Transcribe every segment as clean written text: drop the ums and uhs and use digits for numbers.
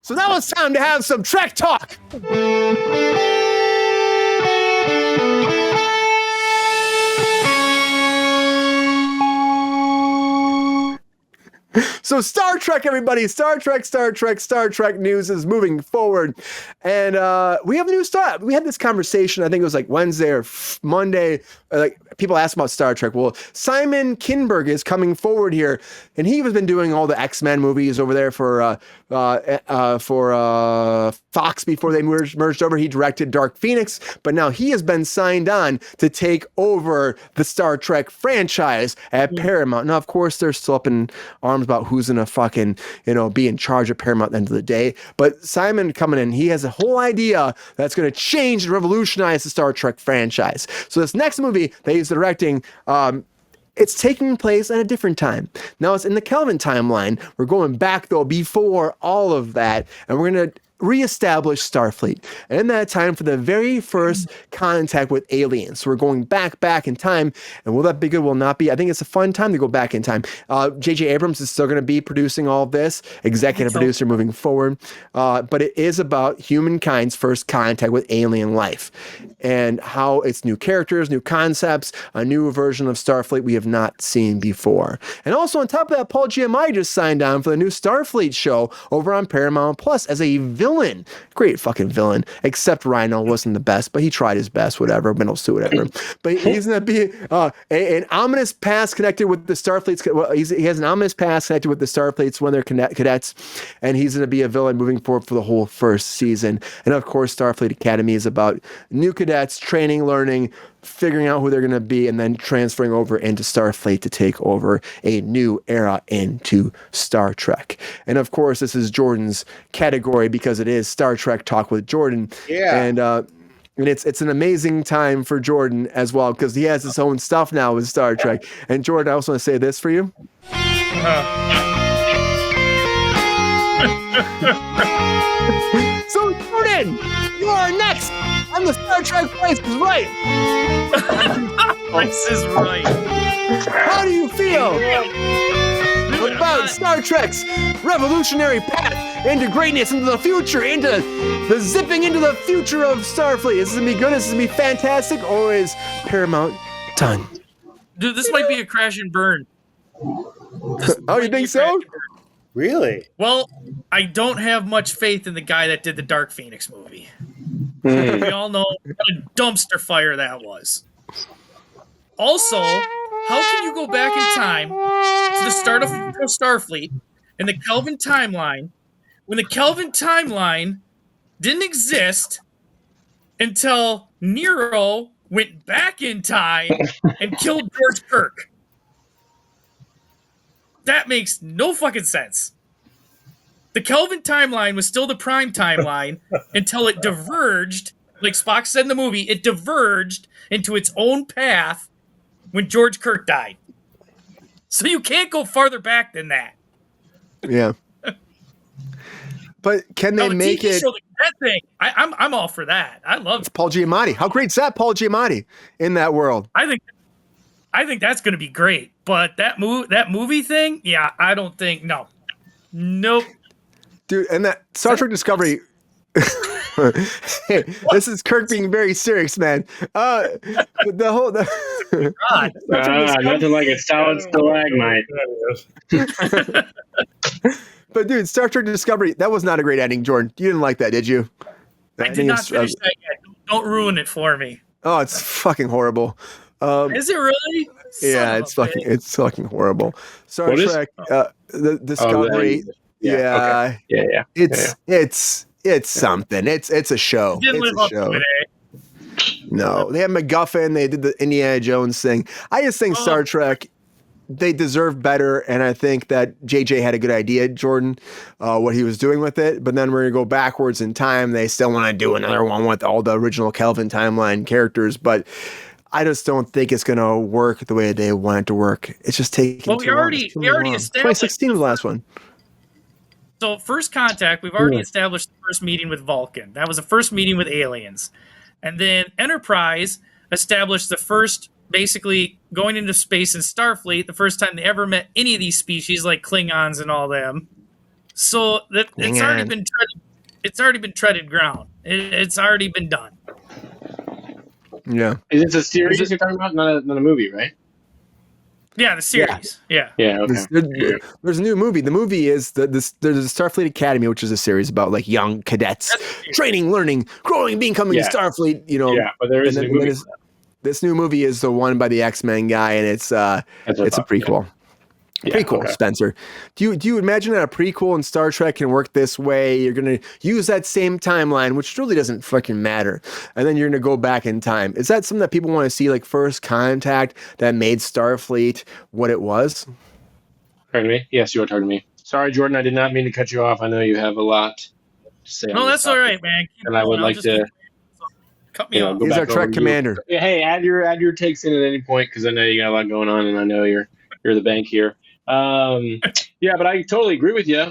So now it's time to have some Trek talk. So Star Trek, everybody, Star Trek news is moving forward. And we have a new start. We had this conversation, I think it was like Wednesday or Monday. Like people asked about Star Trek. Well, Simon Kinberg is coming forward here, and he has been doing all the X-Men movies over there for Fox before they merged over. He directed Dark Phoenix, but now he has been signed on to take over the Star Trek franchise at Paramount. Now, of course, they're still up in arms about who's gonna fucking, be in charge of Paramount at the end of the day. But Simon coming in, he has a whole idea that's gonna change and revolutionize the Star Trek franchise. So this next movie that he's directing, it's taking place at a different time. Now it's in the Kelvin timeline. We're going back though before all of that, and we're gonna reestablish Starfleet. And in that time, for the very first contact with aliens. So we're going back in time. And will that be good? Will not be? I think it's a fun time to go back in time. J.J. Abrams is still going to be producing all of this, executive producer moving forward. But it is about humankind's first contact with alien life and how it's new characters, new concepts, a new version of Starfleet we have not seen before. And also on top of that, Paul Giamatti just signed on for the new Starfleet show over on Paramount Plus as a villain. Great fucking villain. Except Rhino wasn't the best, but he tried his best, whatever. Middle suit, whatever. But he's going to be an ominous past connected with the Starfleet's. Well, he has an ominous past connected with the Starfleet's when they're cadets, and he's going to be a villain moving forward for the whole first season. And of course, Starfleet Academy is about new cadets, training, learning, figuring out who they're going to be, and then transferring over into Starfleet to take over a new era into Star Trek. And of course, this is Jordan's category because it is Star Trek Talk with Jordan. Yeah. And it's an amazing time for Jordan as well because he has his own stuff now with Star Trek. And Jordan, I also want to say this for you. So Jordan, you are next on the Star Trek Price is Right. Price is Right. How do you feel about Star Trek's revolutionary path into greatness, into the future, into the zipping into the future of Starfleet? Is this gonna be good? Is this gonna be fantastic? Or is Paramount done? Dude, this might be a crash and burn. Oh, you think so? Really? Well, I don't have much faith in the guy that did the Dark Phoenix movie. We all know what a dumpster fire that was. Also, how can you go back in time to the start of Starfleet in the Kelvin timeline when the Kelvin timeline didn't exist until Nero went back in time and killed George Kirk? That makes no fucking sense. The Kelvin timeline was still the prime timeline until it diverged, like Spock said in the movie, it diverged into its own path when George Kirk died. So you can't go farther back than that. Yeah. But can they make it? That thing, I'm all for that. I love it. Paul Giamatti. How great is that, Paul Giamatti, in that world? I think that's going to be great. But that movie thing, yeah, I don't think. Nope. Dude, and that Star Trek Discovery. Hey, this is Kirk being very serious, man. The whole. Nothing like a solid stalagmite. But dude, Star Trek Discovery, that was not a great ending, Jordan. You didn't like that, did you? I did not finish that yet. Don't ruin it for me. Oh, it's fucking horrible. Is it really? Yeah, it's fucking horrible. Star Trek, the Discovery. Yeah. It's something. It's a show. It's a show. No, they had MacGuffin. They did the Indiana Jones thing. I just think Star Trek, they deserve better, and I think that JJ had a good idea, Jordan, what he was doing with it. But then we're gonna go backwards in time. They still want to do another one with all the original Kelvin timeline characters, but I just don't think it's gonna work the way they want it to work. It's just taking. Well, we already established 2016 was the last one. So First Contact, we've already established the first meeting with Vulcan. That was the first meeting with aliens. And then Enterprise established the first, basically, going into space in Starfleet, the first time they ever met any of these species, like Klingons and all them. So that it's already been treaded. It's already been treaded ground. It's already been done. Yeah. Is this a series you're talking about? Not a movie, right? Yeah, the series. Yeah. Okay. There's a new movie. The movie is there's the Starfleet Academy, which is a series about like young cadets training, learning, growing, becoming Starfleet. You know. Yeah, but there is a new movie. This new movie is the one by the X-Men guy, and it's a prequel. Yeah, Prequel, okay. Spencer. Do you imagine that a prequel in Star Trek can work this way? You're going to use that same timeline, which really doesn't fucking matter, and then you're going to go back in time. Is that something that people want to see, like First Contact, that made Starfleet what it was? Talking to me? Yes, you are talking to me. Sorry, Jordan, I did not mean to cut you off. I know you have a lot to say. No, that's all right, man. And I would like to cut me off. He's our Trek commander. Hey, add your takes in at any point because I know you got a lot going on, and I know you're the bank here. Yeah, but I totally agree with you.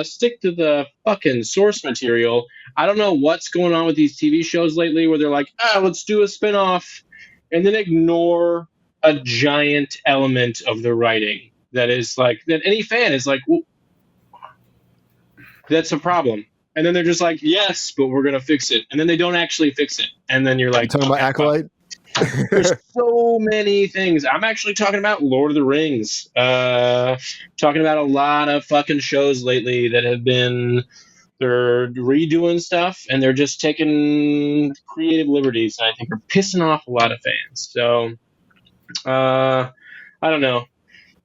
Stick to the fucking source material. I don't know what's going on with these TV shows lately where they're like, let's do a spinoff, and then ignore a giant element of the writing that is like that any fan is like, well, that's a problem. And then they're just like, yes, but we're gonna fix it, and then they don't actually fix it, and then you're like, talking about Acolyte. There's so many things. I'm actually talking about Lord of the Rings. Talking about a lot of fucking shows lately that have been they're redoing stuff and they're just taking creative liberties. And I think are pissing off a lot of fans. So I don't know.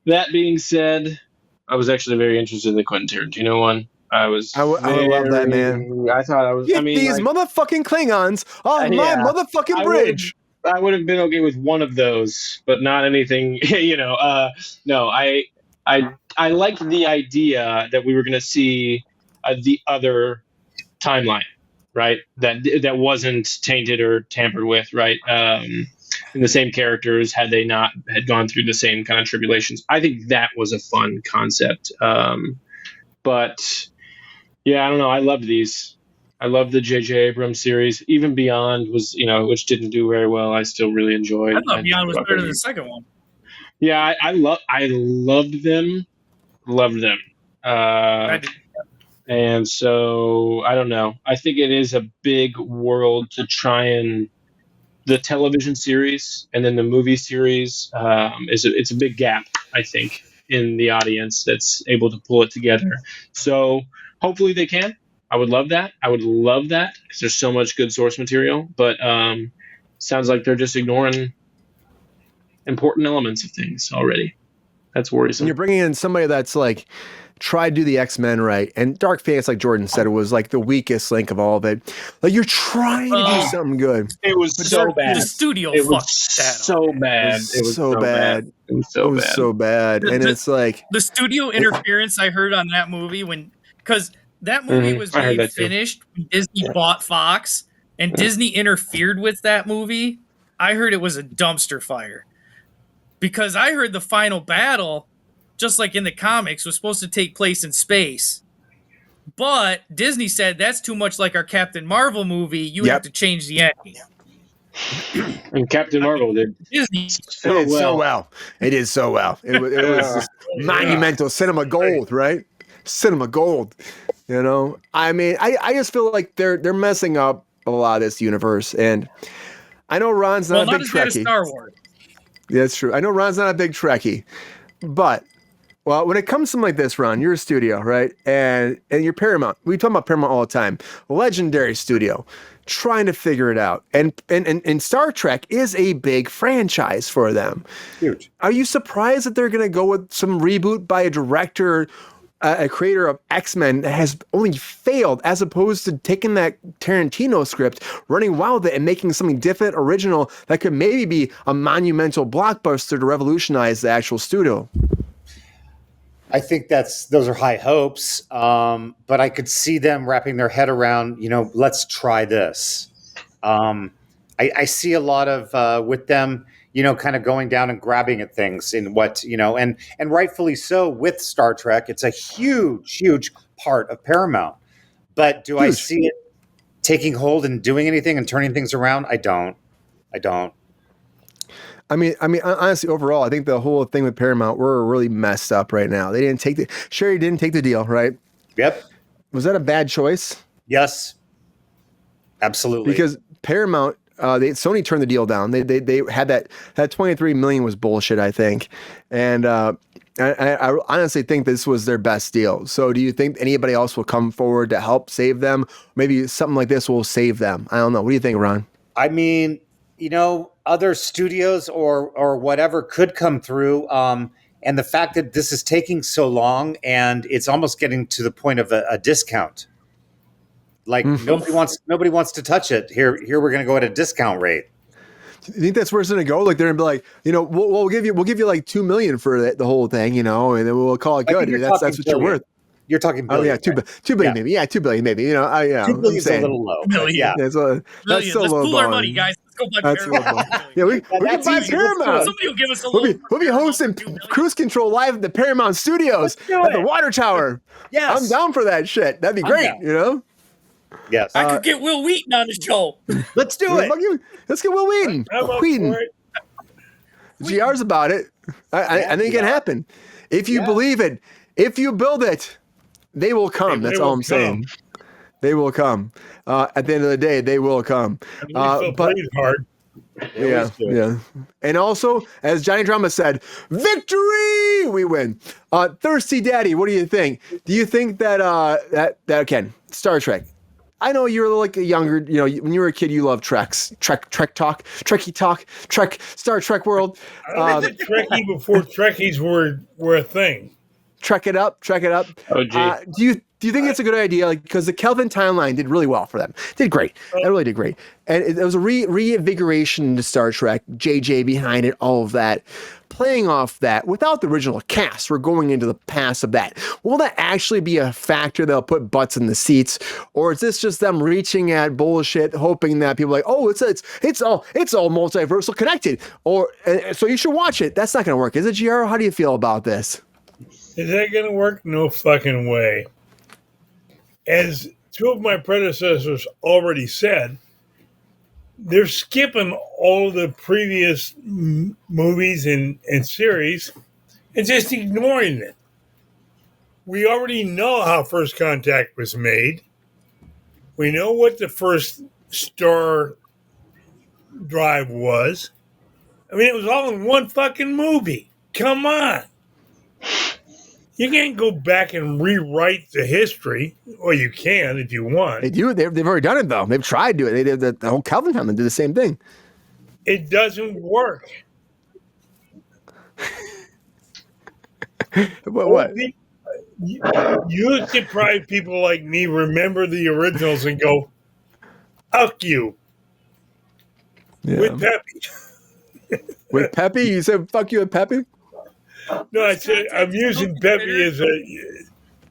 That being said, I was actually very interested in the Quentin Tarantino one. I would love that, man. I thought I was. Get these motherfucking Klingons off my motherfucking bridge. I would have been okay with one of those, but not anything. No, I liked the idea that we were going to see the other timeline, right? That wasn't tainted or tampered with, right? And the same characters had they not had gone through the same kind of tribulations. I think that was a fun concept. But yeah, I don't know. I loved these. I love the J.J. Abrams series. Even Beyond was, which didn't do very well. I still really enjoyed. I thought Beyond was better than the second one. Yeah, I loved them. Loved them. And so I don't know. I think it is a big world to try and the television series and then the movie series it's a big gap, I think, in the audience that's able to pull it together. So hopefully they can. I would love that. Because there's so much good source material. But sounds like they're just ignoring important elements of things already. That's worrisome. And you're bringing in somebody that's like tried to do the X-Men right. And Dark Phoenix, like Jordan said, it was like the weakest link of all of it. Like you're trying to do something good. It was so bad. The studio it fucked was that so up. bad. It was so bad. It was so bad. And it's like the studio interference I heard on that movie because that movie was made finished when Disney bought Fox, and Disney interfered with that movie. I heard it was a dumpster fire. Because I heard the final battle, just like in the comics, was supposed to take place in space. But Disney said that's too much like our Captain Marvel movie. You have to change the ending. And Captain Marvel did Disney so well. It is so well. It was just monumental cinema gold, right? Cinema gold. I mean, I just feel like they're messing up a lot of this universe, and I know Ron's not a big Trekkie. Star Wars. Yeah, that's true. I know Ron's not a big Trekkie, but when it comes to something like this, Ron, you're a studio, right? And you're Paramount. We talk about Paramount all the time. Legendary studio, trying to figure it out, and Star Trek is a big franchise for them. Huge. Are you surprised that they're going to go with some reboot by a director? A creator of X-Men that has only failed, as opposed to taking that Tarantino script, running wild with it, and making something different, original, that could maybe be a monumental blockbuster to revolutionize the actual studio. I think those are high hopes, but I could see them wrapping their head around, let's try this. I see a lot of with them, kind of going down and grabbing at things in what, and rightfully so with Star Trek. It's a huge, huge part of Paramount. But do I see it taking hold and doing anything and turning things around? I don't. I mean, honestly, overall, I think the whole thing with Paramount, we're really messed up right now. Sherry didn't take the deal, right? Yep. Was that a bad choice? Yes. Absolutely. Because Paramount, Sony turned the deal down. They had that 23 million was bullshit, I think, and I honestly think this was their best deal. So do you think anybody else will come forward to help save them? Maybe something like this will save them. I don't know. What do you think, Ron? I mean, other studios or whatever could come through. And the fact that this is taking so long and it's almost getting to the point of a discount. Like nobody wants to touch it. Here we're going to go at a discount rate. You think that's where it's going to go? Like they're going to be like, we'll give you like $2 million for the whole thing, and then we'll call it good. That's what you're worth. You're talking billion. Oh yeah, $2 billion maybe. Yeah, $2 billion maybe. 2 billion is a little low. Million. That's Million. so Let's low. pool our money, guys. Let's go buy Paramount. Yeah, we can buy Paramount. Somebody will give us a We'll little. be hosting Cruise Control live at the Paramount Studios at the Water Tower. Yes. I'm down for that shit. That'd be great, Yes. I could get Will Wheaton on the show. Let's do it. Let's get Will Wheaton. GR's about it. I think it can happen. If you believe it, if you build it, they will come. That's all I'm saying. They will come. At the end of the day, they will come. But hard. Yeah. And also, as Johnny Drama said, victory! We win. Thirsty Daddy, what do you think? Do you think that again, Star Trek? I know you're like a younger, when you were a kid, you loved Trek talk, Star Trek world. I was a Trekkie before Trekkies were a thing. Trek it up. Oh, gee. Do you think it's a good idea? Like, because the Kelvin timeline did really well for them. Did great. It really did great. And it was a reinvigoration into Star Trek, JJ behind it, all of that. Playing off that without the original cast, we're going into the past of that. Will that actually be a factor that'll put butts in the seats? Or is this just them reaching at bullshit, hoping that people are like, oh, it's all multiversal connected. So you should watch it. That's not going to work. Is it, GR? How do you feel about this? Is that going to work? No fucking way. As two of my predecessors already said, they're skipping all of the previous movies and series and just ignoring it. We already know how First Contact was made. We know what the first star drive was. I mean, it was all in one fucking movie. Come on. You can't go back and rewrite the history. Or you can if you want. They do. They've already done it, though. They've tried to do it. They did the whole Kelvin time. They did the same thing. It doesn't work. What? You deprive people like me remember the originals and go, fuck you. Yeah. With Peppy. With Peppy? You said fuck you with Peppy? No, I said I'm using Peppy as a...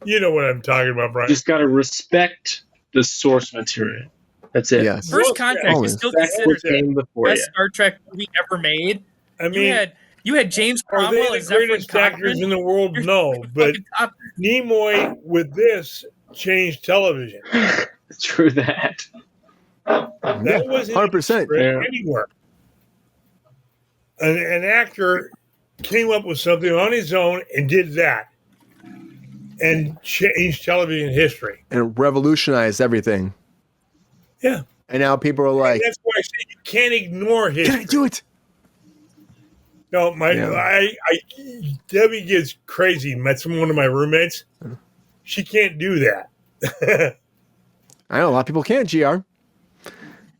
You know what I'm talking about, Brian. Just got to respect the source material. That's it. Yes. First Contact is still considered the best Star Trek movie ever made. I mean, you had James are Cromwell they as the greatest actors in the world? No, but Nimoy with this changed television. True that. That wasn't 100% anywhere. An actor came up with something on his own and did that. And changed television history. And revolutionized everything. Yeah. And now people are like... And that's why I say you can't ignore history. Can I do it? No, Debbie gets crazy. Met one of my roommates. She can't do that. I know a lot of people can't, GR.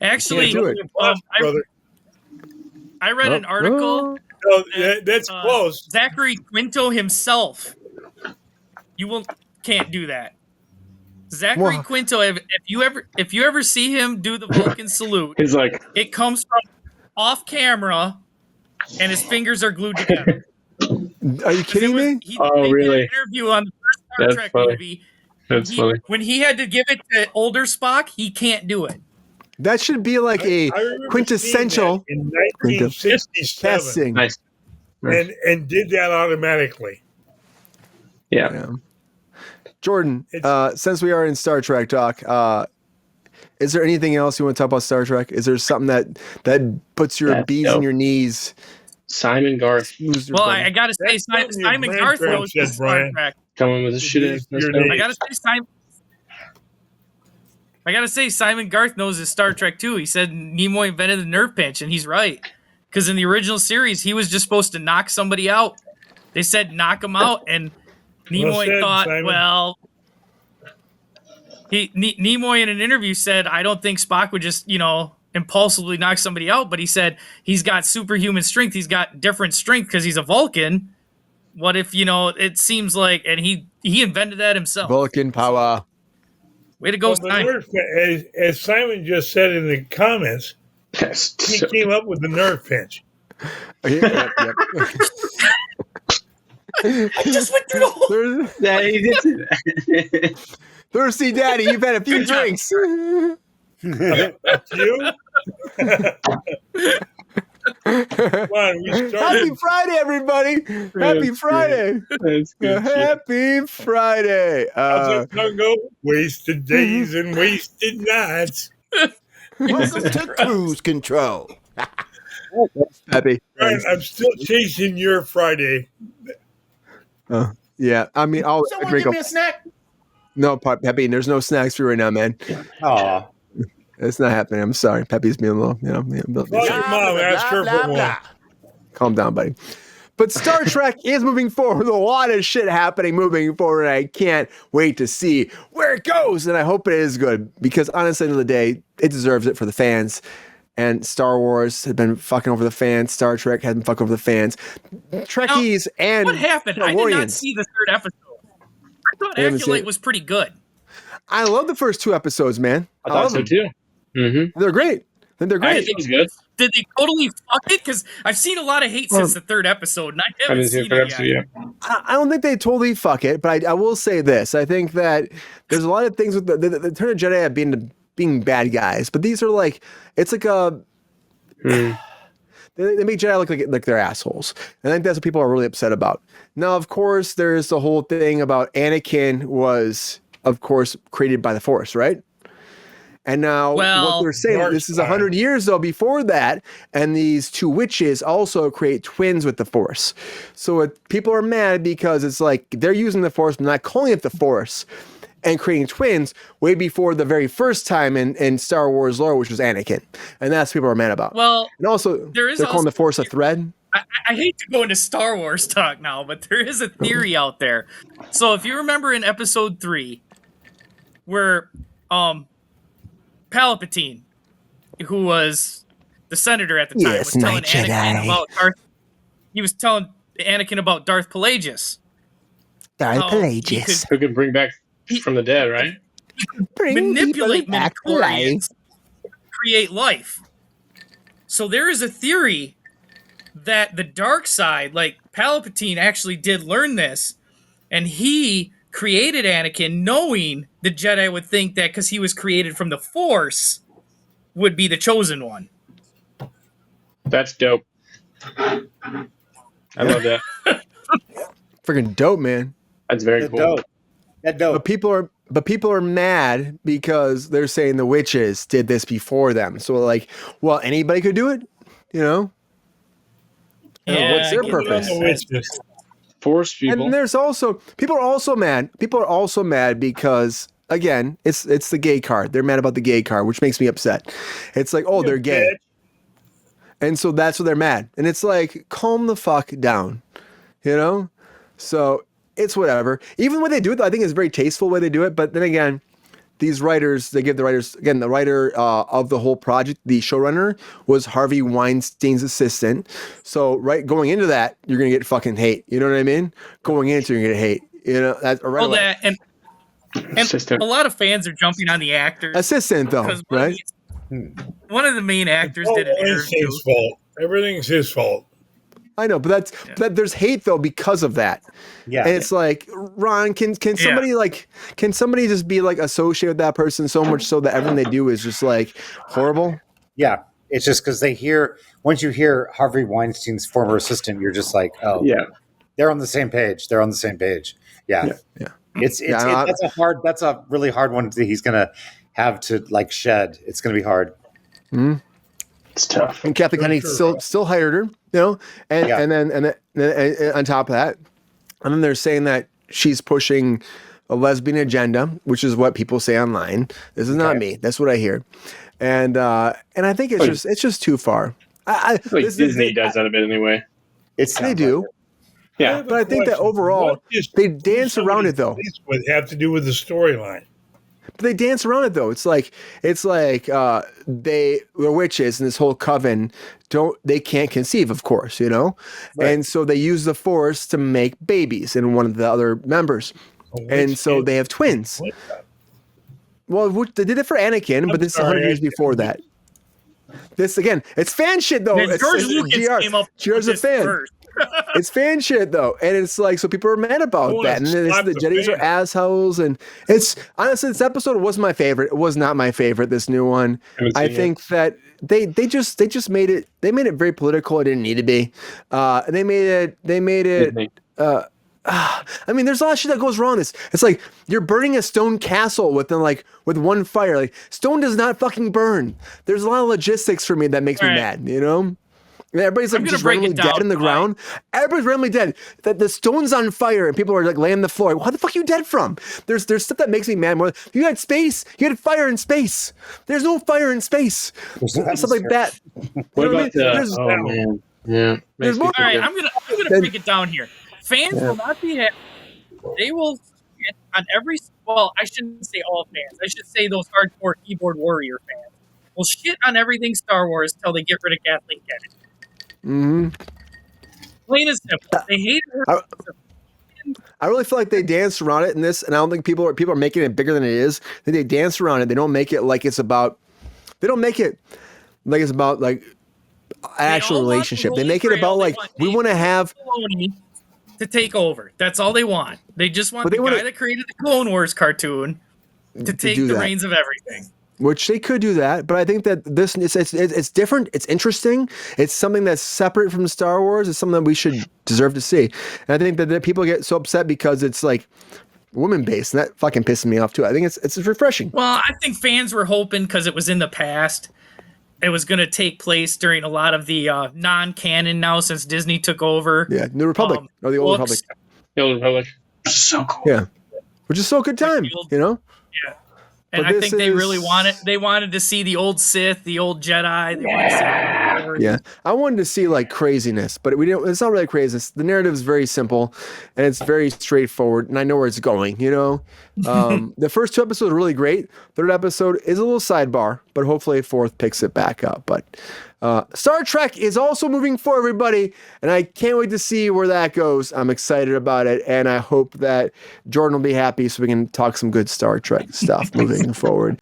Actually, do it. I read an article. No, that's close. Zachary Quinto himself. Can't do that. Zachary Quinto. If you ever see him do the Vulcan salute, he's like, it comes from off camera, and his fingers are glued together. Are you kidding me? He really? did an interview on the first Star Trek movie. That's funny. When he had to give it to older Spock, he can't do it. That should be like a quintessential in 1967 casting. Nice. And did that automatically. Yeah. Jordan, since we are in Star Trek talk, is there anything else you want to talk about Star Trek? Is there something that puts your bees in your knees? Simon Garth. Well, I got to say, Simon Garth knows Star Trek. coming with his shit in. Your name. I gotta say, Simon Garth knows his Star Trek too. He said Nimoy invented the nerve pinch, and he's right. Because in the original series, he was just supposed to knock somebody out. They said knock him out, and Nimoy said, thought, Simon. well, Nimoy in an interview said, I don't think Spock would just, impulsively knock somebody out, but he said he's got superhuman strength. He's got different strength because he's a Vulcan. What if, it seems like, and he invented that himself. Vulcan power. Way to go, Simon. As Simon just said in the comments, he came up with the nerve pinch. Yep. I just went through the whole... Yeah, he did say that. Thirsty Daddy, you've had a few drinks. You? Come on, we started. Happy Friday, everybody. Happy Friday. That's good shit. Happy Friday. How's that song go? Wasted days and wasted nights. Welcome to Cruise Control. Happy. Brian, I'm still chasing your Friday. Yeah, I mean, I'll Someone drink give me a... a snack. No, Peppy, there's no snacks for you right now, man. Aw. It's not happening. I'm sorry. Peppy's being a little, Call your mom, ask her for one. Calm down, buddy. But Star Trek is moving forward. A lot of shit happening moving forward. And I can't wait to see where it goes. And I hope it is good because honestly, at the end of the day, it deserves it for the fans. And Star Wars had been fucking over the fans. Star Trek had been fucking over the fans. Trekkies and What happened? I did not see the third episode. I thought Acolyte was pretty good. I love the first two episodes, man. I thought so too. Mm-hmm. They're great. They're great. I think it's good. Did they totally fuck it? Because I've seen a lot of hate since the third episode, and I haven't seen it yet. I don't think they totally fuck it, but I will say this. I think that there's a lot of things with the Turn of Jedi at being bad guys, but these are like, it's like a... They make Jedi look like they're assholes. And I think that's what people are really upset about. Now, of course, there's the whole thing about Anakin was, of course, created by the Force, right? And now what they're saying, this is 100 years, though, before that, and these two witches also create twins with the Force. So people are mad because it's like they're using the Force, but not calling it the Force, and creating twins way before the very first time in Star Wars lore, which was Anakin. And that's what people are mad about. Well, and also, they're calling the Force a thread. I hate to go into Star Wars talk now, but there is a theory out there. So if you remember in episode 3, where Palpatine, who was the senator at the time, was telling Anakin about he was telling Anakin about Darth Pelagius. Pelagius. Who can bring back from the dead, right? Manipulate midichlorians to create life. So there is a theory that the dark side, like Palpatine actually did learn this, and he created Anakin knowing the Jedi would think that because he was created from the Force would be the chosen one. That's dope. I love that. Freaking dope, man. That's very cool. That's dope. But people are mad because they're saying the witches did this before them. So like, well, anybody could do it, you know? Yeah, what's their purpose? Force people. And there's also people are also mad because again, it's the gay card. They're mad about the gay card, which makes me upset. It's like, oh, they're gay. And so that's what they're mad. And it's like, calm the fuck down. You know? So it's whatever. Even when they do it, I think it's very tasteful the way they do it. But then again, these writers, they give the writers, again, the writer of the whole project, the showrunner, was Harvey Weinstein's assistant. So going into that, you're going to get fucking hate. You know what I mean? Going into it, you're going to get hate. You know, that's right away. That, and a lot of fans are jumping on the actors. Assistant, though, right? One of the main actors did an interview. His fault. Everything's his fault. I know, but there's hate though because of that. Yeah. And it's like, Ron, can somebody just be like associated with that person so much so that everything they do is just like horrible? Yeah. It's just because once you hear Harvey Weinstein's former assistant, you're just like, oh, yeah, they're on the same page. Yeah. That's a really hard one that he's going to have to like shed. It's going to be hard. Mm-hmm. It's tough. And Kathleen Kennedy still hired her, you know, and then on top of that, and then they're saying that she's pushing a lesbian agenda, which is what people say online. This is not me. That's what I hear. And I think it's just too far. Disney does that a bit anyway. They do. Yeah, but I think that overall they dance around it though. Would have to do with the storyline. But they dance around it though. It's like they're witches and this whole coven they can't conceive, of course, right. And so they use the Force to make babies in one of the other members, and so they have twins. Well, they did it for Anakin, but this is 100 years before that. This again, it's fan shit though. George Lucas came up with this first. It's fan shit though, and it's like so people are mad about that, and the Jedis are assholes, and it's honestly this episode was my favorite. It was not my favorite. This new one, I think that they just made it. They made it very political. It didn't need to be. They made it. I mean, there's a lot of shit that goes wrong. It's like you're burning a stone castle with one fire. Like stone does not fucking burn. There's a lot of logistics for me that makes me mad. Everybody's like just randomly dead in the ground. Everybody's randomly dead. The stone's on fire and people are like laying on the floor. What the fuck are you dead from? There's stuff that makes me mad more. You had space. You had fire in space. There's no fire in space. Stuff like that. What about man? Yeah. There's more. All right, I'm gonna break it down here. Fans will not be happy. They will shit on every. Well, I shouldn't say all fans. I should say those hardcore keyboard warrior fans will shit on everything Star Wars till they get rid of Kathleen Kennedy. Mm-hmm. Plain as simple. They hate her. I really feel like they danced around it in this, and I don't think people are making it bigger than it is. I think they dance around it. They don't make it like it's about. They don't make it like it's about like an actual relationship. They make it about like we want to have to take over. That's all they want. They just want the guy that created the Clone Wars cartoon to take the reins of everything. Which they could do that, but I think that this it's different. It's interesting. It's something that's separate from Star Wars. It's something that we should deserve to see. And I think that people get so upset because it's like women based, and that fucking pisses me off too. I think it's refreshing. Well, I think fans were hoping because it was in the past, it was going to take place during a lot of the non-canon now since Disney took over. Yeah, New Republic or the Old Republic. The Old Republic, so cool. Yeah, which is so good time. Yeah. And I think they really wanted to see the old Sith, the old Jedi. They wanted to see I wanted to see like craziness, but we didn't. It's not really craziness. The narrative is very simple and it's very straightforward, and I know where it's going. The first 2 episodes are really great. Third episode is a little sidebar, but hopefully fourth picks it back up. But Star Trek is also moving forward, everybody, and I can't wait to see where that goes. I'm excited about it, and I hope that Jordan will be happy so we can talk some good Star Trek stuff moving forward.